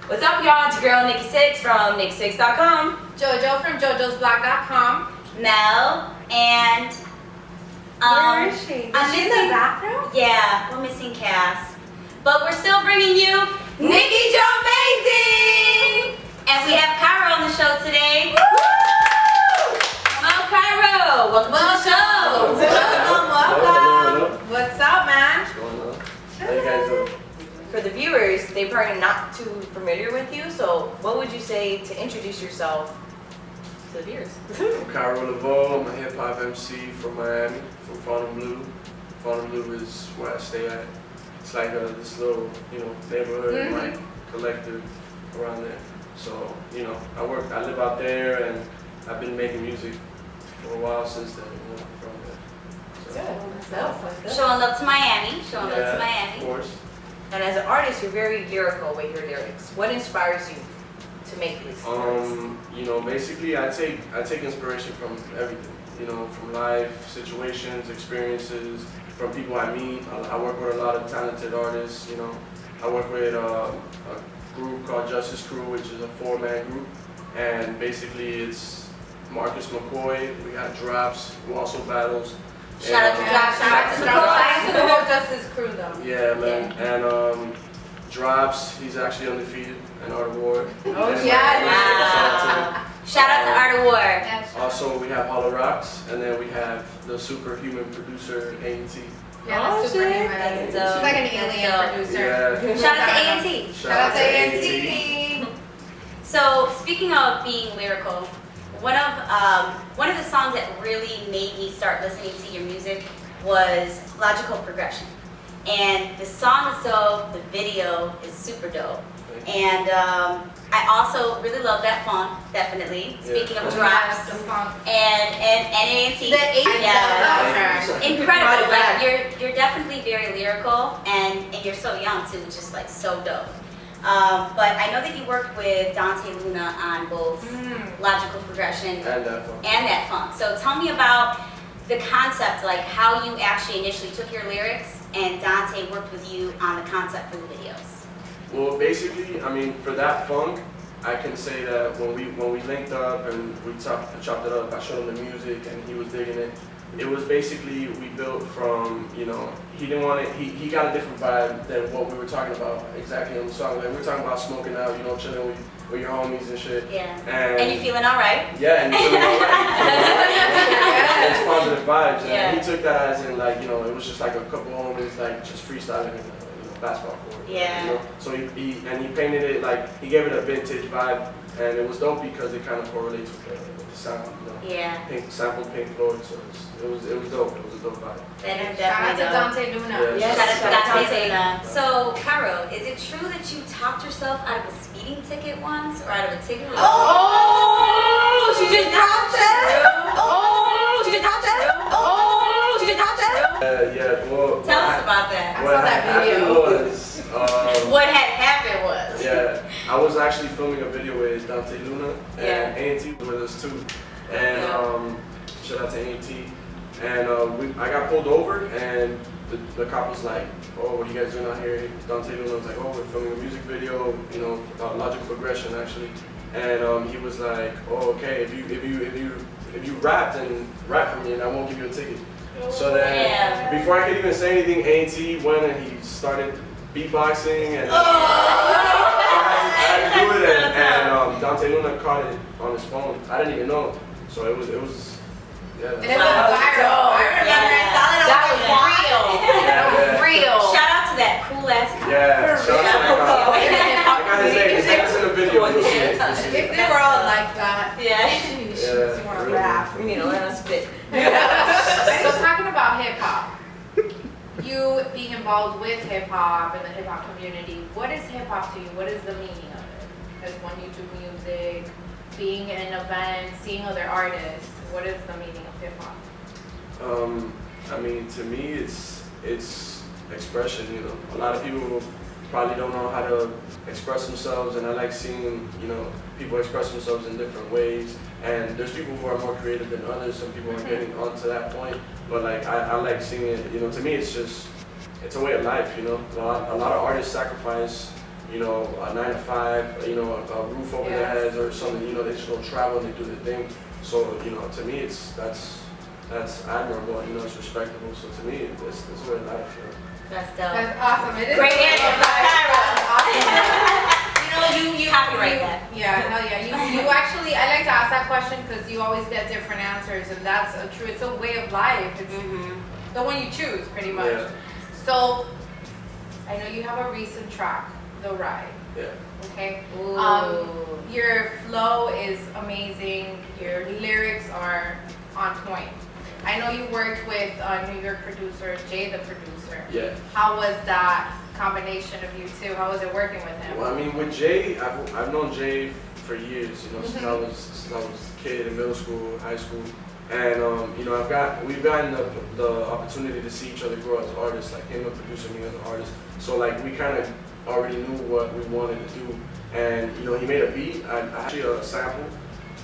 What's up, y'all? It's your girl Nikki6 from NIKKIJOMAZING. Jojo from JoJo'sBlog.com. Mel and where is she? I'm in the bathroom? Yeah, we're missing Cass, but we're still bringing you NIKKIJOMAZING, and we have Kairo on the show today. Woo! Hello, Kairo. Welcome to the show. Welcome. What's up, man? What's going on? How you guys doing? For the viewers, they probably not too familiar with you, so what would you say to introduce yourself to the viewers? I'm Kairo Lavo3. I'm a hip hop MC from Miami, from Fontainebleau. Fontainebleau is where I stay at. It's like this little, neighborhood, like collective around there. So, I live out there, and I've been making music for a while since then, from there. So, Showing love to Miami. Showing love to Miami. Of course. And as an artist, you're very lyrical with your lyrics. What inspires you to make these lyrics? Basically I take inspiration from everything. From life situations, experiences, from people I meet. I work with a lot of talented artists. I work with a group called Justice Crew, which is a 4-man group, and basically it's Marcus McCoy. We got Drops, who also battles. Shout out to Drops. Shout out to the whole Justice Crew, though. Yeah, man. And Drops, he's actually undefeated in Art of War. Oh, yeah. Wow. Shout out to Art of War. Also, we have Hollow Rocks, and then we have the superhuman producer, A&T. Yeah, that's superhuman. She's She's like an alien producer. Yeah. Shout out to A&T. Shout out to A&T. So, speaking of being lyrical, one of the songs that really made me start listening to your music was Logical Progression. And the song is dope, the video is super dope. And I also really love that funk, definitely. Speaking of Drops and A&T. The incredible. Like you're definitely very lyrical, and you're so young too, which is like so dope. But I know that you worked with Dante Luna on both Logical Progression and that funk. So tell me about the concept, like how you actually initially took your lyrics and Dante worked with you on the concept for the videos. Well, basically, for that funk, I can say that when we linked up and we chopped it up, I showed him the music and he was digging it. It was basically, we built from, he didn't want it, he got a different vibe than what we were talking about exactly on the song. Like we were talking about smoking out, chilling with your homies and shit. Yeah. And you feeling all right? Yeah, and you feeling all right. It's positive vibes. And Yeah. he took that as in like, it was just like a couple homies like just freestyling in a basketball court. Yeah. So he painted it like, he gave it a vintage vibe, and it was dope because it kind of correlates with the sound. Yeah. Sampled Pink Floyd, so it was dope. It was a dope vibe. Shout out to Dante Luna. Yes. Shout out to Dante Luna. So, Kairo, is it true that you talked yourself out of a speeding ticket once, or out of a ticket? Oh, she just dropped it. Oh, she just dropped it. Oh, she just dropped it. Yeah, well. Tell us about that. I saw that video. What had happened was. Yeah, I was actually filming a video with Dante Luna, and A&T was with us too. And shout out to A&T. And I got pulled over, and the cop was like, "Oh, what are you guys doing out here?" Dante Luna was like, "Oh, we're filming a music video, Logical Progression actually." And he was like, "Oh, okay, if you rap, then rap for me, and I won't give you a ticket." So then, before I could even say anything, A&T went and he started beatboxing, and I had to do it, and Dante Luna caught it on his phone. I didn't even know, so it was. And it went viral. I remember it. That was real. That was real. Shout out to that cool ass cop. Yeah, shout out to that cop. I got his name. His name is in the video. If they were all like that, Yeah. more rap. We need to learn to spit. So talking about hip hop, you being involved with hip hop and the hip hop community, what is hip hop to you? What is the meaning of it? Because when you do music, being in an event, seeing other artists, what is the meaning of hip hop? To me, it's expression. A lot of people probably don't know how to express themselves, and I like seeing people express themselves in different ways. And there's people who are more creative than others. Some people are getting onto that point, but like I like seeing it. To me, it's a way of life. A lot of artists sacrifice you know, a 9 to 5, you know, a roof over their heads or something. You know, they just go travel and they do their thing. So, you know, to me, that's admirable. You know, it's respectable. So to me, it's a way of life. You know? That's dope. That's awesome. It is Great answer for Kairo. Awesome. you Copyright that. Yeah, hell yeah. You actually, I like to ask that question because you always get different answers, and that's it's a way of life. It's the one you choose, pretty much. Yeah. So, I know you have a recent track, The Ride. Yeah. Okay. Ooh. Your flow is amazing. Your lyrics are on point. I know you worked with New York producer Jay, the producer. Yeah. How was that combination of you two? How was it working with him? Well, I mean, with Jay, I've known Jay for years. You know, since I was a kid in middle school, high school, and you know, we've gotten the opportunity to see each other grow as artists. Like him, a producer, me as an artist. So like we kind of already knew what we wanted to do, and you know, he made a beat, actually a sample,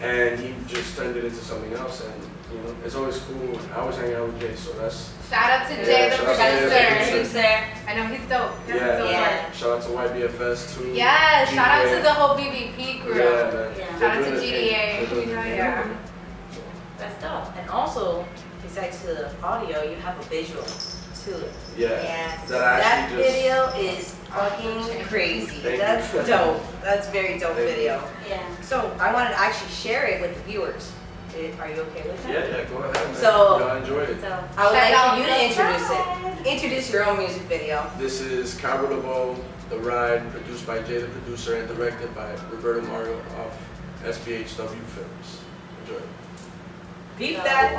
and he just turned it into something else. And you know, it's always cool. I always hang out with Jay, so that's. Shout out to Jay, the shout out to Jay, the producer. I know he's dope. Yeah. Shout out to YBFS too. Yeah, GDA. shout out to the whole BBP crew. Yeah, man. Yeah. Shout out to GDA. Yeah. That's dope. And also, besides the audio, you have a visual to it. Yeah. And That I that actually just- video is fucking crazy. Thank you. That's dope. That's very dope Thank you. video. Yeah. So I wanted to actually share it with the viewers. Are you okay with that? Yeah, go ahead, man. So- I enjoyed it. So, I would Shout like out for you to to introduce Ride. it. Introduce your own music video. This is Kairo Lavo3, The Ride, produced by Jay the producer and directed by Roberto Mario of SPHW Films. Enjoy. Beat that.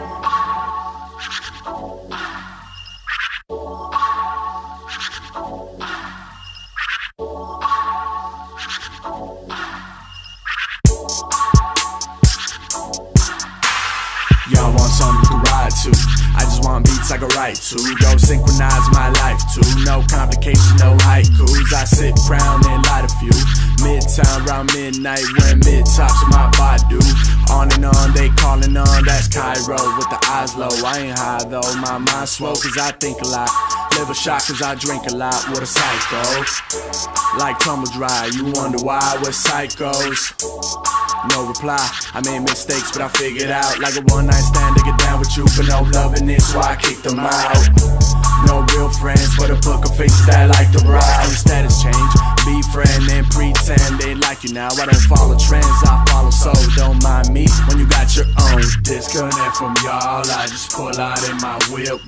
Y'all want something you can ride to. I just want beats I can write to. Go synchronize my life too. No complication, no haikus. I sit round and light a few. Midtown round midnight, wearing mid-tops of my Badu. On and on, they calling on. That's Kairo with the eyes low. I ain't high though, my mind slow cause I think a lot. Live a shot cause I drink a lot. What a psycho. Like tumble dry, you wonder why we're psychos. No reply, I made mistakes but I figured out. Like a one night stand to get down with you, but no loving it, so I kicked them out. No real friends, but a book of faces that like to browse. Till status change, be friend and pretend they like you now. I don't follow trends, I follow, so don't mind me when you got your own. Disconnect from y'all, I just pull out in my whip.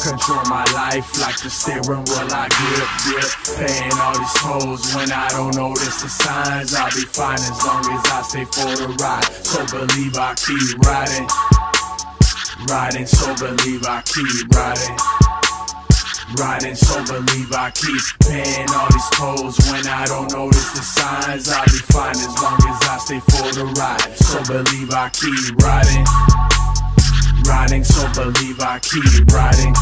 Control my life like the steering wheel I grip. Paying all these tolls when I don't notice the signs. I'll be fine as long as I stay for the ride. So believe I keep riding. Riding, so believe I keep riding. Riding, so believe I keep paying all these tolls when I don't notice the signs. I'll be fine as long as I stay for the ride. So believe I keep riding. Riding, so believe I keep riding.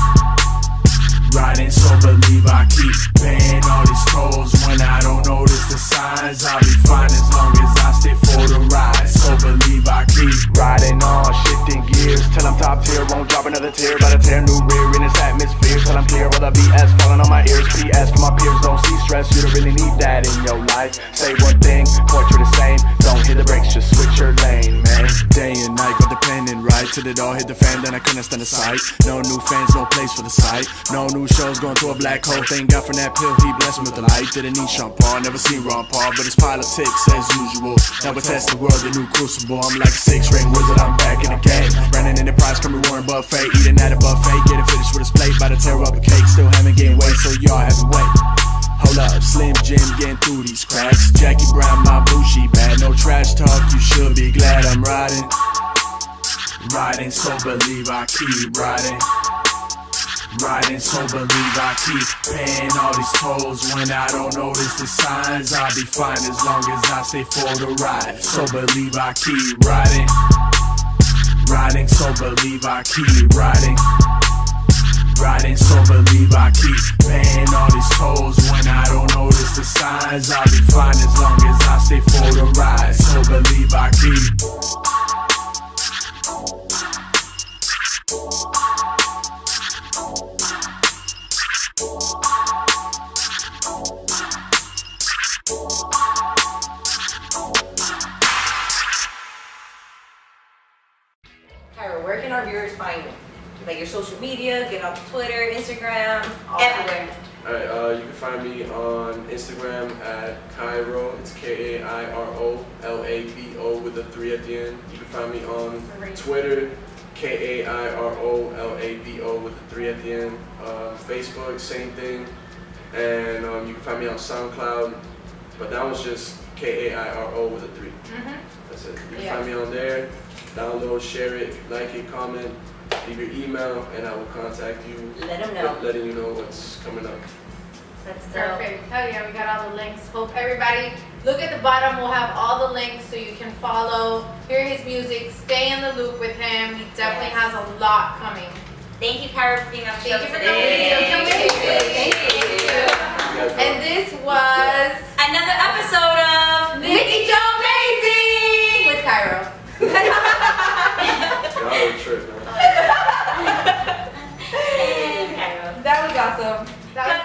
Riding, so believe I keep paying all these tolls when I don't notice the signs. I'll be fine as long as I stay for the ride. So believe I keep riding on, shifting gears till I'm top tier. Won't drop another tear, but I tear new rear in this atmosphere till I'm clear. All the BS falling on my ears. PS for my peers, don't see stress. You don't really need that in your life. Say one thing, portrait the same. Don't hit the brakes, just switch your lane, man. Day and night, got the pen and right till it all hit the fan. Then I couldn't stand the sight. No new fans, no place for the sight. No new shows going to a black hole. Thank God for that pill, he blessed me with the light. Didn't need Sean Paul, never seen Ron Paul, but it's politics as usual. Now we test the world, the new crucible. I'm like a 6-ring wizard, I'm back in the game. Running in the prize, come Warren Buffet. Eating at a buffet, getting finished with his plate. By the tear up a cake, still haven't gained weight, so y'all haven't wait. Hold up, Slim Jim getting through these cracks. Jackie Brown, my Bushi bad. No trash talk, you should be glad I'm riding. Riding, so believe I keep riding. Riding, so believe I keep paying all these tolls when I don't notice the signs. I'll be fine as long as I stay for the ride. So believe I keep riding. Riding, so believe I keep riding. Riding, so believe I keep paying all these tolls when I don't notice the signs. I'll be fine as long as I stay for the ride. So believe I keep. your social media, get off Twitter, Instagram, all Everywhere. Alright, you can find me on Instagram at Kairo, it's Kairo Lavo with a 3 at the end. You can find me on Twitter, Kairo Lavo with a 3 at the end. Facebook, same thing. And you can find me on SoundCloud, but that was just Kairo with a 3. That's it. You can find me on there, download, share it, like it, comment, leave your email, and I will contact you. Let them know. Letting you know what's coming up. That's dope. Perfect. Hell yeah, we got all the links. Hope everybody look at the bottom. We'll have all the links so you can follow, hear his music, stay in the loop with him. He definitely has a lot coming. Thank you, Kairo, for being on the show Thank you for today. coming. Thank you. And this was Another episode of NIKKIJOMAZING with Kairo. Y'all are a trip, man. Kairo. That was awesome. That was